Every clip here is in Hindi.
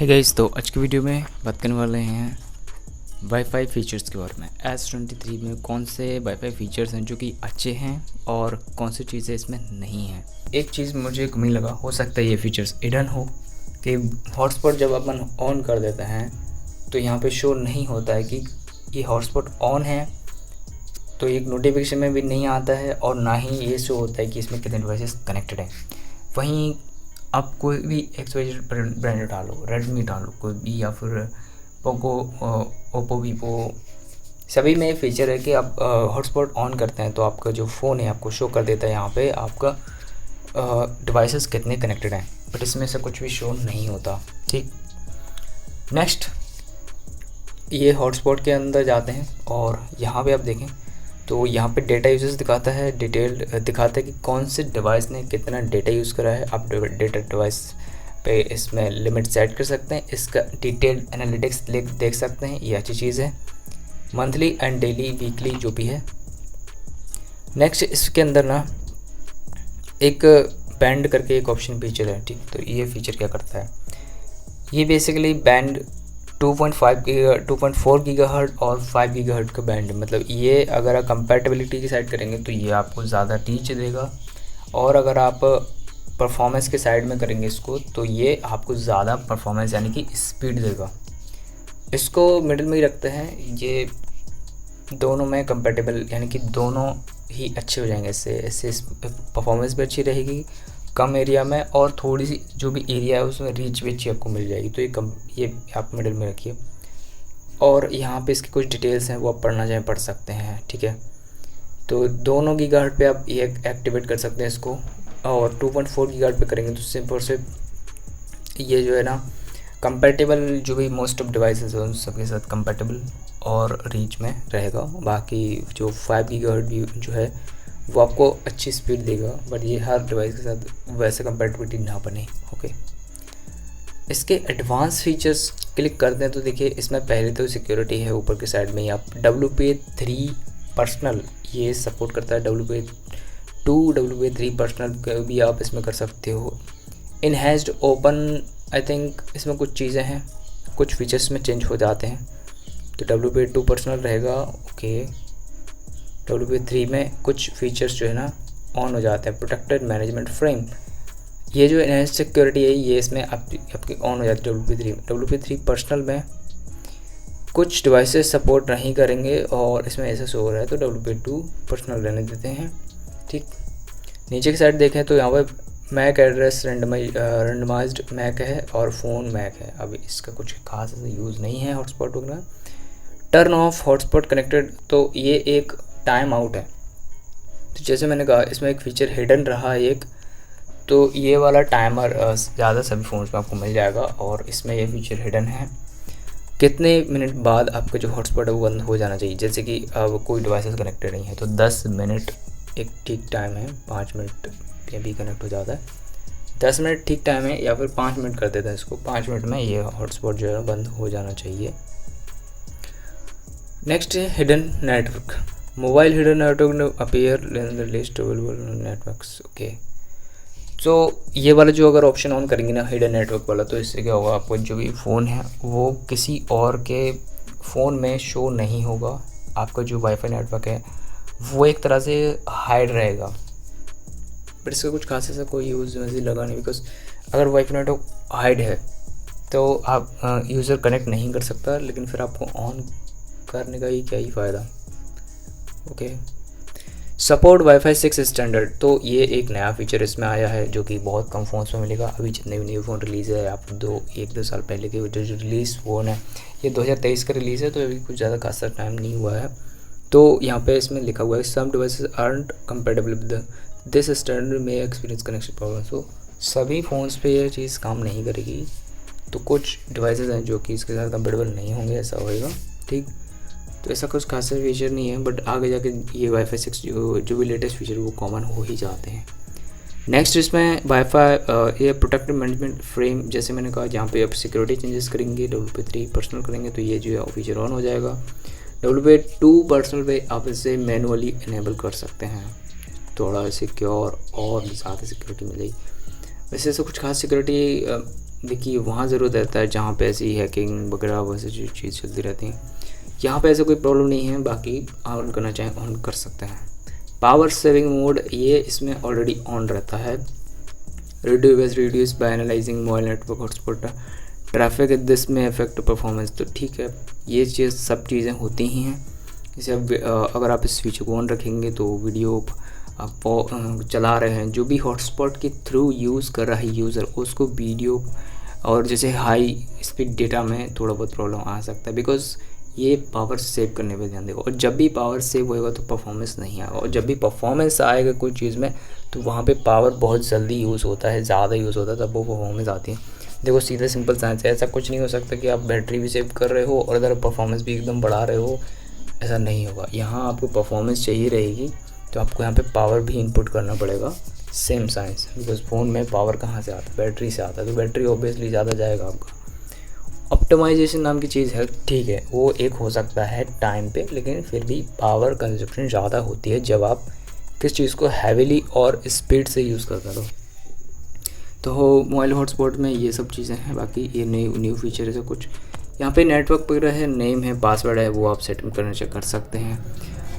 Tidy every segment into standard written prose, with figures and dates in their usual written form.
है गाइस, तो आज की वीडियो में बात करने वाले हैं वाईफाई फ़ीचर्स के बारे में। S23 में कौन से वाईफाई फ़ीचर्स हैं जो कि अच्छे हैं और कौन सी चीज़ें इसमें नहीं हैं। एक चीज़ मुझे कमी लगा, हो सकता है ये फ़ीचर्स हिडन हो कि हॉटस्पॉट जब अपन ऑन कर देते हैं तो यहाँ पे शो नहीं होता है कि ये हॉटस्पॉट ऑन है, तो एक नोटिफिकेशन में भी नहीं आता है और ना ही ये शो होता है कि इसमें कितने डिवाइसेस कनेक्टेड हैं। वहीं आप कोई भी XYZ ब्रांड उठा लो, रेडमी उठा लो कोई भी, या फिर पोको, ओप्पो, वीवो, सभी में फीचर है कि आप हॉटस्पॉट ऑन करते हैं तो आपका जो फ़ोन है आपको शो कर देता है यहाँ पे आपका डिवाइसेस कितने कनेक्टेड हैं, बट इसमें से कुछ भी शो नहीं होता। ठीक, नेक्स्ट ये हॉटस्पॉट के अंदर जाते हैं और यहाँ पे आप देखें तो यहाँ पे डेटा यूजेस दिखाता है, डिटेल दिखाता है कि कौन से डिवाइस ने कितना डेटा यूज़ करा है। आप डेटा डिवाइस पे इसमें लिमिट सेट कर सकते हैं, इसका डिटेल एनालिटिक्स देख सकते हैं, ये अच्छी चीज़ है। मंथली एंड डेली, वीकली जो भी है। नेक्स्ट इसके अंदर ना एक बैंड करके एक ऑप्शन फीचर है। ठीक, तो ये फीचर क्या करता है, ये बेसिकली बैंड 2.4 गीगाहर्ट्ज़ और 5 गीगाहर्ट्ज़ का बैंड है। मतलब ये अगर आप कंपैटिबिलिटी की साइड करेंगे तो ये आपको ज़्यादा रीच देगा, और अगर आप परफॉर्मेंस के साइड में करेंगे इसको तो ये आपको ज़्यादा परफॉर्मेंस यानी कि स्पीड देगा। इसको मिडिल में ही रखते हैं, ये दोनों में कंपैटिबल यानी कि दोनों ही अच्छे हो जाएंगे। इससे परफॉर्मेंस भी अच्छी रहेगी कम एरिया में, और थोड़ी सी जो भी एरिया है उसमें रीच भी अच्छी आपको मिल जाएगी। तो ये आप मिडिल में रखिए, और यहाँ पे इसकी कुछ डिटेल्स हैं वो आप पढ़ना चाहें पढ़ सकते हैं। ठीक है, तो दोनों गीगाहर्ट्ज़ पे आप ये एक्टिवेट कर सकते हैं इसको, और 2.4 गीगाहर्ट्ज़ पे करेंगे तो सिंपल से ये जो है ना कंपैटिबल जो भी मोस्ट ऑफ डिवाइसेस हैं उन सबके साथ कंपैटिबल और रीच में रहेगा। बाकी जो 5 गीगाहर्ट्ज़ जो है वो आपको अच्छी स्पीड देगा, बट ये हर डिवाइस के साथ वैसे कंपैटिबिलिटी ना बने। ओके, इसके एडवांस फीचर्स क्लिक करते हैं तो देखिए इसमें पहले तो सिक्योरिटी है, ऊपर के साइड में ही आप WPA3 पर्सनल ये सपोर्ट करता है। WPA2 WPA3 पर्सनल भी आप इसमें कर सकते हो। इनहेंस्ड ओपन, आई थिंक इसमें कुछ चीज़ें हैं, कुछ फीचर्स में चेंज हो जाते हैं, तो WPA2 पर्सनल रहेगा। ओके, WPA3 में कुछ फीचर्स जो है ना ऑन हो जाते हैं। प्रोटेक्टेड मैनेजमेंट फ्रेम, ये जो एनहेंस्ड सिक्योरिटी है ये इसमें आपकी ऑन हो जाती है। WPA3 पर्सनल में कुछ डिवाइसेस सपोर्ट नहीं करेंगे और इसमें ऐसा शो हो रहा है, तो WPA2 पर्सनल रहने देते हैं। ठीक, नीचे की साइड देखें तो यहाँ पर मैक एड्रेस रेंडमाइज्ड मैक है और फ़ोन मैक है। अभी इसका कुछ खास यूज़ नहीं है हॉटस्पॉट वगैरह। टर्न ऑफ हॉटस्पॉट कनेक्टेड, तो ये एक टाइम आउट है। तो जैसे मैंने कहा इसमें एक फ़ीचर हिडन रहा एक, तो ये वाला टाइमर ज़्यादा सभी फ़ोन्स में आपको मिल जाएगा, और इसमें ये फीचर हिडन है कितने मिनट बाद आपका जो हॉटस्पॉट है वो बंद हो जाना चाहिए। जैसे कि अब कोई डिवाइसेस कनेक्टेड नहीं है तो 10 मिनट एक ठीक टाइम है, 5 मिनट ये भी कनेक्ट हो जाता है। 10 मिनट ठीक टाइम है, या फिर 5 मिनट कर देते हैं इसको, 5 मिनट में ये हॉटस्पॉट जो है बंद हो जाना चाहिए। नेक्स्ट है hidden network, mobile hidden network appear in the list available networks. Okay, तो ये वाला जो अगर ऑप्शन ऑन करेंगे ना हिडन नेटवर्क वाला, तो इससे क्या होगा, आपको जो भी फ़ोन है वो किसी और के फ़ोन में शो नहीं होगा। आपका जो वाईफाई नेटवर्क है वो एक तरह से हाइड रहेगा, बट इसका कुछ खास ऐसा कोई यूज़ मुझे लगा नहीं, बिकॉज अगर वाईफाई नेटवर्क हाइड है तो आप यूज़र कनेक्ट नहीं कर सकता, लेकिन फिर आपको ऑन करने का ही क्या ही फ़ायदा। ओके, सपोर्ट वाईफाई 6 स्टैंडर्ड, तो ये एक नया फीचर इसमें आया है जो कि बहुत कम फ़ोन्स में मिलेगा। अभी जितने भी न्यू फ़ोन रिलीज़ है, आप 1-2 साल पहले के जो रिलीज़ फ़ोन है, ये 2023 का रिलीज़ है, तो अभी कुछ ज़्यादा खासा टाइम नहीं हुआ है। तो यहाँ पे इसमें लिखा हुआ है some devices aren't compatible with this standard may experience connection problem. तो सभी फ़ोन्स पे ये चीज़ काम नहीं करेगी, तो कुछ डिवाइसेस हैं जो कि इसके साथ कंपेटेबल नहीं होंगे, ऐसा होएगा। ठीक, तो ऐसा कुछ खास फीचर नहीं है, बट आगे जाके ये वाईफाई 6 जो भी लेटेस्ट फीचर वो कॉमन हो ही जाते हैं। नेक्स्ट इसमें वाईफाई ये प्रोटेक्टेड मैनेजमेंट फ्रेम, जैसे मैंने कहा जहाँ पे आप सिक्योरिटी चेंजेस करेंगे, WPA3 पर्सनल करेंगे तो ये जो है फीचर ऑन हो जाएगा। WPA2 पर्सनल पे आप इसे मैनुअली इनेबल कर सकते हैं, थोड़ा सिक्योर और ज़्यादा सिक्योरिटी मिलेगी। वैसे ऐसा कुछ खास सिक्योरिटी देखिए वहाँ ज़रूरत रहता है जहाँ पे ऐसी हैकिंग वगैरह वैसे जो चीज़ चलती रहती हैं। यहाँ पे ऐसा कोई प्रॉब्लम नहीं है, बाकी ऑन करना चाहें ऑन कर सकते हैं। पावर सेविंग मोड ये इसमें ऑलरेडी ऑन रहता है। Reduce by analysing mobile network hotspot traffic this में इफेक्ट परफॉर्मेंस, तो ठीक है, ये चीज़ सब चीज़ें होती ही हैं। जैसे अब अगर आप इस फीचर को ऑन रखेंगे तो वीडियो आप चला रहे हैं, जो भी हॉटस्पॉट के थ्रू यूज़ कर रहा है यूज़र, उसको वीडियो और जैसे हाई स्पीड डेटा में थोड़ा बहुत प्रॉब्लम आ सकता है, बिकॉज ये पावर सेव करने पे ध्यान देगा। और जब भी पावर सेव होएगा तो परफॉर्मेंस नहीं आएगा, और जब भी परफॉर्मेंस आएगा कोई चीज़ में तो वहाँ पे पावर बहुत जल्दी यूज़ होता है, ज़्यादा यूज़ होता है, तब वो परफॉर्मेंस आती है। देखो सीधा सिंपल साइंस है, ऐसा कुछ नहीं हो सकता कि आप बैटरी भी सेव कर रहे हो और इधर परफॉर्मेंस भी एकदम बढ़ा रहे हो, ऐसा नहीं होगा। यहाँ आपको परफॉर्मेंस चाहिए रहेगी तो आपको यहाँ पे पावर भी इनपुट करना पड़ेगा, सेम साइंस, बिकॉज फ़ोन में पावर कहाँ से आता है, बैटरी से आता है, तो बैटरी ऑब्वियसली ज़्यादा जाएगा आपका। ऑप्टिमाइजेशन नाम की चीज़ है, ठीक है, वो एक हो सकता है टाइम पे, लेकिन फिर भी पावर कंजप्शन ज़्यादा होती है जब आप किस चीज़ को हैवीली और स्पीड से यूज़ करते हो। तो मोबाइल हॉटस्पॉट में ये सब चीज़ें हैं। बाकी ये न्यू फीचर है कुछ यहाँ पे, नेटवर्क वगैरह है, नेम है, पासवर्ड है, वो आप सेटिंग करना चेक कर सकते हैं।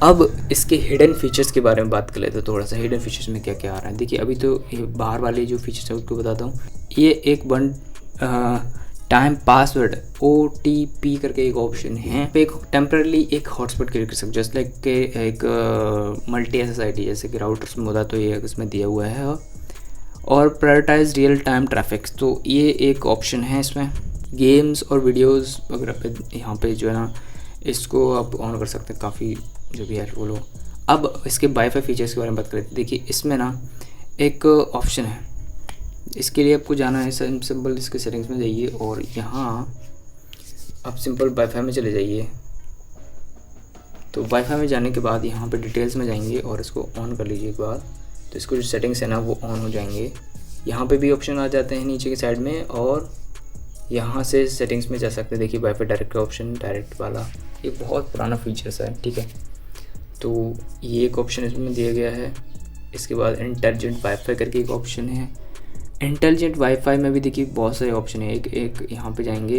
अब इसके हिडन फीचर्स के बारे में बात कर लेते हैं थोड़ा सा। हिडन फीचर्स में क्या क्या आ रहा है, देखिए अभी तो ये बाहर वाले जो फीचर्स है उसको बताता हूँ। ये एक वन टाइम पासवर्ड OTP करके एक ऑप्शन है, पे एक टेम्परली एक हॉटस्पॉट क्रिएट कर सकते, जस्ट लाइक के एक मल्टी SSID जैसे कि राउटर्स में होता, तो ये इसमें दिया हुआ है। और प्रायोरिटाइज रियल टाइम ट्रैफिक, तो ये एक ऑप्शन है इसमें। गेम्स और वीडियोस वगैरह पे यहाँ पे जो है ना, इसको आप ऑन कर सकते हैं, काफ़ी जो भी हेल्पफुल हो। अब इसके वाईफाई फीचर्स के बारे में बात करें, देखिए इसमें ना एक ऑप्शन है, इसके लिए आपको जाना है सिंपल इसके सेटिंग्स में जाइए और यहाँ आप सिंपल वाईफाई में चले जाइए। तो वाईफाई में जाने के बाद यहाँ पे डिटेल्स में जाएंगे और इसको ऑन कर लीजिए एक बार, तो इसको जो सेटिंग्स है ना वो ऑन हो जाएंगे। यहाँ पे भी ऑप्शन आ जाते हैं नीचे की साइड में, और यहाँ से सेटिंग्स में जा सकते हैं। देखिए वाईफाई डायरेक्ट का ऑप्शन, डायरेक्ट वाला, ये बहुत पुराना फीचर्स है, ठीक है। तो ये एक ऑप्शन इसमें दिया गया है। इसके बाद इंटेलिजेंट वाईफाई करके एक ऑप्शन है। इंटेलिजेंट वाईफाई में भी देखिए बहुत सारे ऑप्शन है। एक यहाँ पे जाएंगे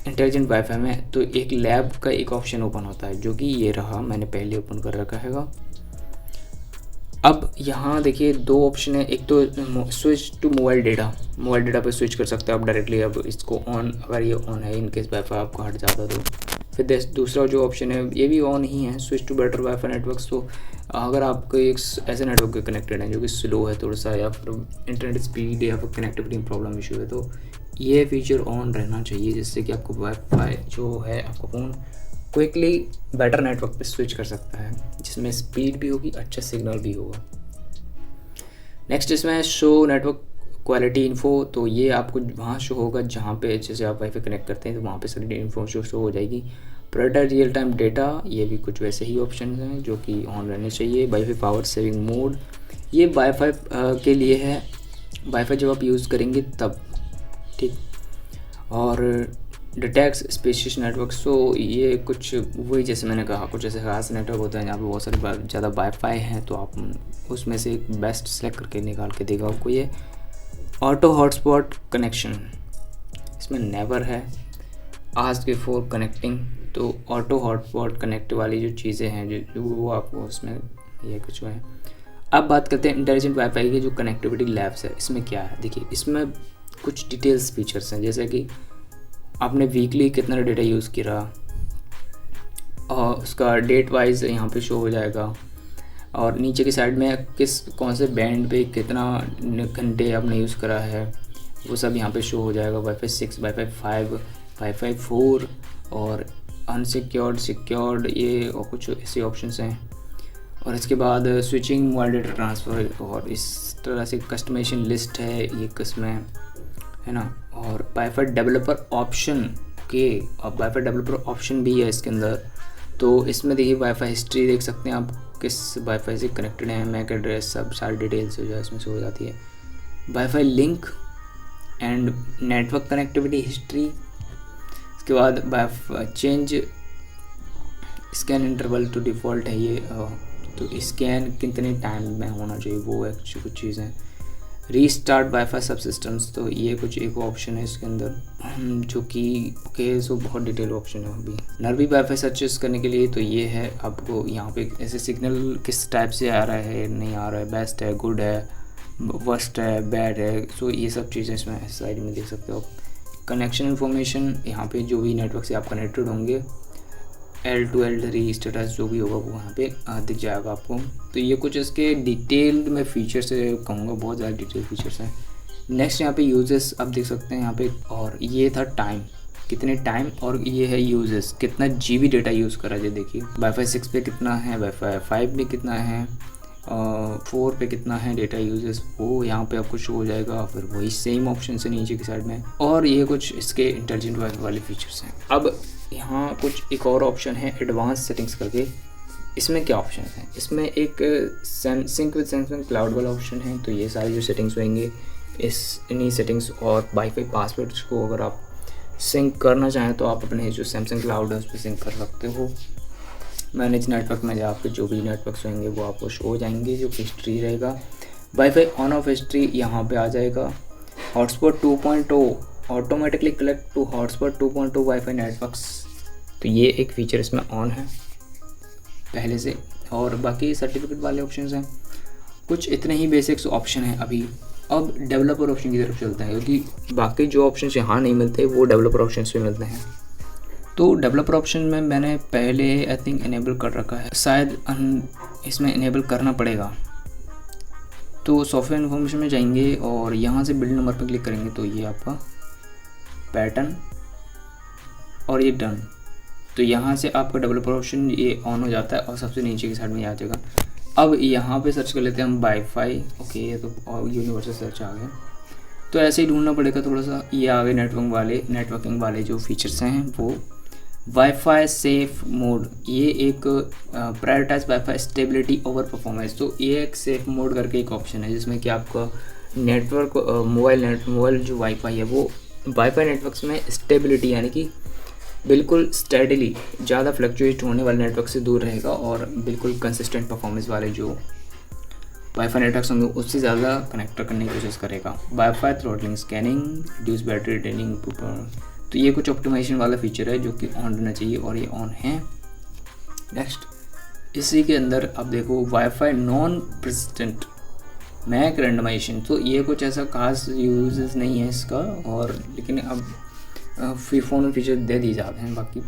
इंटेलिजेंट वाईफाई में, तो एक लैब का एक ऑप्शन ओपन होता है, जो कि ये रहा, मैंने पहले ओपन कर रखा हैगा। अब यहाँ देखिए दो ऑप्शन है, एक तो स्विच टू मोबाइल डेटा पे स्विच कर सकते हैं आप डायरेक्टली। अब इसको ऑन, अगर ये ऑन है, इनकेस वाईफाई आपको हट जाता तो फिर दूसरा जो ऑप्शन है ये भी ऑन ही है, switch to better WiFi network. तो अगर आपको एक ऐसे नेटवर्क के कनेक्टेड है जो कि स्लो है थोड़ा सा, या फिर इंटरनेट स्पीड या फिर कनेक्टिविटी प्रॉब्लम इशू है, तो ये फीचर ऑन रहना चाहिए, जिससे कि आपको वाईफाई जो है आपका फ़ोन क्विकली बेटर नेटवर्क पे स्विच कर सकता है, जिसमें स्पीड भी होगी, अच्छा सिग्नल भी होगा। नेक्स्ट इसमें शो नेटवर्क क्वालिटी इन्फो, तो ये आपको वहाँ शो होगा जहाँ पे जैसे आप वाईफाई कनेक्ट करते हैं, तो वहाँ पे सारी इन्फो शो हो जाएगी। प्रायोरिटाइज रियल टाइम डेटा, ये भी कुछ वैसे ही ऑप्शन हैं जो कि ऑन रहने चाहिए। वाईफाई पावर सेविंग मोड, ये वाईफाई के लिए है, वाईफाई जब आप यूज़ करेंगे तब, ठीक। और डिटेक्ट्स स्पेशियस नेटवर्क, सो ये कुछ वही जैसे मैंने कहा, कुछ ऐसे खास नेटवर्क होते हैं जहाँ पे बहुत सारे ज़्यादा वाईफाई हैं, तो आप उसमें से एक बेस्ट सेलेक्ट करके निकाल के देगा आपको ये। ऑटो हॉटस्पॉट कनेक्शन, इसमें नेवर है, आस्क बिफोर कनेक्टिंग, तो ऑटो हॉटस्पॉट कनेक्ट वाली जो चीज़ें हैं जो वो आपको उसमें ये कुछ है। अब बात करते हैं इंटेलिजेंट वाईफाई के जो कनेक्टिविटी लैब्स है, इसमें क्या है। देखिए इसमें कुछ डिटेल्स फीचर्स हैं, जैसे कि आपने वीकली कितना डेटा यूज़ किया और उसका डेट वाइज यहाँ पे शो हो जाएगा, और नीचे की साइड में कौन से बैंड पे कितना घंटे आपने यूज़ करा है वो सब यहाँ पे शो हो जाएगा। वाईफाई 6, वाईफाई 5, वाईफाई 4 और अनसिक्योर्ड, सिक्योर्ड, ये और कुछ ऐसे ऑप्शंस हैं। और इसके बाद स्विचिंग मोबाइल डेटा ट्रांसफ़र, और इस तरह से कस्टमाइजेशन लिस्ट है ये किस्में है ना। और वाईफाई डेवलपर ऑप्शन के, अब वाईफाई डेवलपर ऑप्शन भी है इसके अंदर, तो इसमें देखिए वाईफाई हिस्ट्री देख सकते हैं आप, किस वाईफाई से कनेक्टेड है, मैक एड्रेस, सब सारी डिटेल्स जो है इसमें से हो जाती है। WiFi link and network connectivity history, इसके बाद WiFi change scan interval to default है ये, तो स्कैन कितने टाइम में होना चाहिए वो कुछ चीज़ें। रीस्टार्ट वाईफाई सब सिस्टम्स, तो ये कुछ एक ऑप्शन है इसके अंदर जो कि ओके सो बहुत डिटेल ऑप्शन है। अभी नरवी वाईफाई सर्चेस करने के लिए तो ये है, आपको यहाँ पे ऐसे सिग्नल किस टाइप से आ रहा है, नहीं आ रहा है, बेस्ट है, गुड है, वर्स्ट है, बैड है, सो ये सब चीज़ें इसमें साइड में देख सकते हो आप। कनेक्शन इन्फॉर्मेशन, यहाँ पे जो भी नेटवर्क से आप कनेक्टेड होंगे, L2 L3 स्टेटस जो भी होगा वो यहाँ पे दिख जाएगा आपको। तो ये कुछ इसके डिटेल में फीचर्स कहूँगा, बहुत ज़्यादा डिटेल फीचर्स हैं। नेक्स्ट यहाँ पे यूजेस आप देख सकते हैं यहाँ पे, और ये था टाइम, कितने टाइम, और ये है यूजेस, कितना GB डेटा यूज़ करा है। देखिए वाईफाई 6 पे कितना है, वाईफाई 5 पे कितना है, 4 पे कितना है डेटा यूजेस, वो यहाँ पे आपको शो हो जाएगा। फिर वही सेम ऑप्शन से नीचे की साइड में, और ये कुछ इसके इंटेलिजेंट वाईफाई वाले फीचर्स हैं। अब यहाँ कुछ एक और ऑप्शन है एडवांस सेटिंग्स करके। इसमें क्या ऑप्शन है, इसमें एक सिंक विद सैमसंग क्लाउड वाला ऑप्शन है। तो ये सारी जो सेटिंग्स होंगे इन्हीं सेटिंग्स और वाईफाई पासवर्ड्स को अगर आप सिंक करना चाहें तो आप अपने जो सैमसंग क्लाउड है उस पर सिंक कर सकते हो। मैनेज नेटवर्क में आपके जो भी नेटवर्क्स होंगे वो आपको शो हो जाएंगे, जो कि हिस्ट्री रहेगा। वाईफाई ऑन ऑफ हिस्ट्री यहाँ पे आ जाएगा। Hotspot 2.0 automatically collect to hotspot 2.0 WiFi networks, तो ये एक फीचर इसमें ऑन है पहले से। और बाकी सर्टिफिकेट वाले ऑप्शंस हैं, कुछ इतने ही बेसिक्स ऑप्शन हैं अभी। अब डेवलपर ऑप्शन की तरफ चलते हैं, क्योंकि बाकी जो ऑप्शंस यहाँ नहीं मिलते वो डेवलपर ऑप्शंस पे मिलते हैं। तो डेवलपर ऑप्शन में मैंने पहले आई थिंक इनेबल कर रखा है, शायद इसमें इनेबल करना पड़ेगा। तो सॉफ्टवेयर इन्फॉर्मेशन में जाएंगे और यहाँ से बिल्ड नंबर पर क्लिक करेंगे तो ये आपका पैटर्न और ये डन। तो यहाँ से आपका डेवलपर ऑप्शन ये ऑन हो जाता है और सबसे नीचे की साइड में आ जाएगा। अब यहाँ पे सर्च कर लेते हैं हम वाईफाई, ओके ये तो यूनिवर्सल सर्च आ गया। तो ऐसे ही ढूंढना पड़ेगा थोड़ा सा। ये आ गए नेटवर्किंग वाले जो फीचर्स हैं वो। वाईफाई सेफ मोड, ये एक prioritise WiFi stability over performance. तो ये एक सेफ मोड करके एक ऑप्शन है जिसमें कि आपका नेटवर्क मोबाइल जो वाईफाई है वो वाईफाई नेटवर्क्स में स्टेबिलिटी यानी कि बिल्कुल स्टेडीली ज़्यादा फ्लक्चुएट होने वाले नेटवर्क से दूर रहेगा और बिल्कुल कंसिस्टेंट परफॉर्मेंस वाले जो वाईफाई नेटवर्क्स होंगे उससे ज़्यादा कनेक्ट करने की कोशिश करेगा। Wifi throttling scanning, reduce battery draining, तो ये कुछ ऑप्टिमाइजेशन वाला फीचर है जो कि ऑन रहना चाहिए और ये ऑन है। नेक्स्ट इसी के अंदर आप देखो WiFi non persistent MAC randomisation, तो ये कुछ ऐसा खास यूजेस नहीं है इसका, और लेकिन अब फ्री फ़ोन में फीचर दे दिए जाते हैं, बाकी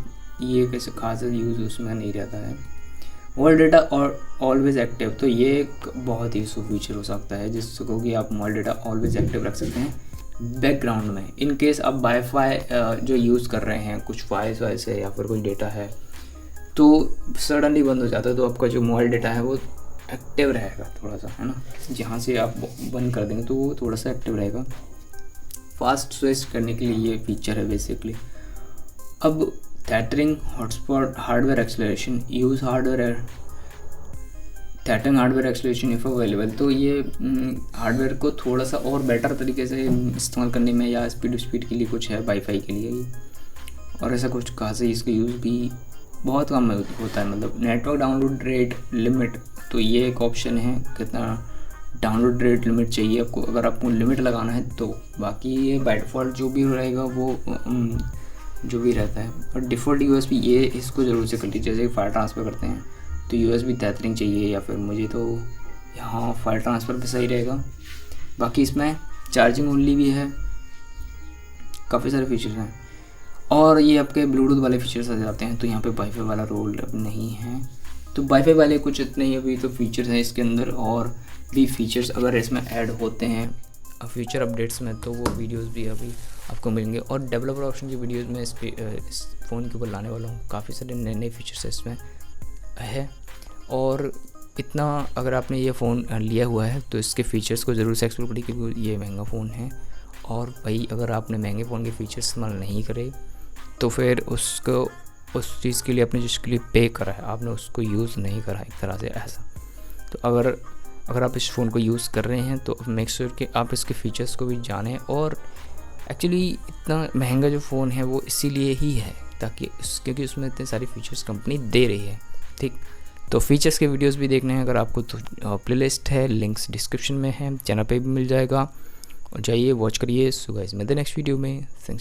ये कैसे खास यूज़ उसमें नहीं रहता है। मोबाइल डेटा और ऑलवेज एक्टिव, तो ये एक बहुत ही यूजफुल फीचर हो सकता है जिसको कि आप मोबाइल डेटा ऑलवेज एक्टिव रख सकते हैं बैकग्राउंड में। इन केस आप वाईफाई जो यूज़ कर रहे हैं कुछ वाइस है या फिर कोई डेटा है तो सडनली बंद हो जाता है, तो आपका जो मोबाइल डेटा है वो एक्टिव रहेगा थोड़ा सा, है ना। जहाँ से आप बंद कर देंगे तो वो थोड़ा सा एक्टिव रहेगा। फास्ट स्विच करने के लिए ये फीचर है बेसिकली। अब tethering hotspot hardware acceleration, use hardware tethering hardware acceleration if available, तो ये हार्डवेयर को थोड़ा सा और बेटर तरीके से इस्तेमाल करने में या स्पीड के लिए कुछ है वाईफाई के लिए, और ऐसा कुछ खास है। इसका यूज़ भी बहुत कम होता है, मतलब नेटवर्क डाउनलोड रेट लिमिट, तो ये एक ऑप्शन है कितना डाउनलोड रेट लिमिट चाहिए आपको, अगर आपको लिमिट लगाना है तो। बाकी ये बाय डिफ़ॉल्ट जो भी रहेगा वो जो भी रहता है, और डिफ़ॉल्ट USB ये इसको ज़रूर से कर लीजिए। जैसे फाइल ट्रांसफ़र करते हैं तो USB थैटरिंग चाहिए, या फिर मुझे तो यहाँ फाइल ट्रांसफ़र भी सही रहेगा। बाकी इसमें चार्जिंग ओनली भी है, काफ़ी सारे फीचर्स हैं, और ये आपके ब्लूटूथ वाले फीचर्स आ जाते हैं। तो यहाँ पे वाईफाई वाला रोल अब नहीं है, तो वाईफाई वाले कुछ इतने ही अभी तो फीचर्स हैं इसके अंदर, और भी फीचर्स अगर इसमें ऐड होते हैं फ्यूचर अपडेट्स में तो वो वीडियोस भी अभी आपको मिलेंगे। और डेवलपर ऑप्शन की वीडियोस में इस फ़ोन के ऊपर लाने वाला हूँ, काफ़ी सारे नए फीचर्स इसमें है। और इतना अगर आपने ये फ़ोन लिया हुआ है तो इसके फ़ीचर्स को ज़रूर से एक्सप्लोर करिए, क्योंकि ये महंगा फ़ोन है। और भाई अगर आपने महंगे फ़ोन के फ़ीचर्स इस्तेमाल नहीं करे तो फिर उसको उस चीज़ के लिए आपने जिसके लिए पे करा है आपने उसको यूज़ नहीं करा एक तरह से ऐसा। तो अगर आप इस फ़ोन को यूज़ कर रहे हैं तो मेक श्योर कि आप इसके फ़ीचर्स को भी जानें। और एक्चुअली इतना महंगा जो फ़ोन है वो इसीलिए ही है ताकि क्योंकि उसमें इतने सारे फीचर्स कंपनी दे रही है, ठीक। तो फीचर्स के वीडियोस भी देखने हैं अगर आपको तो प्लेलिस्ट है, लिंक्स डिस्क्रिप्शन में है, चैनल पे भी मिल जाएगा और जाइए वॉच करिए। सो गाइस मिलते हैं नेक्स्ट वीडियो में। Thanks for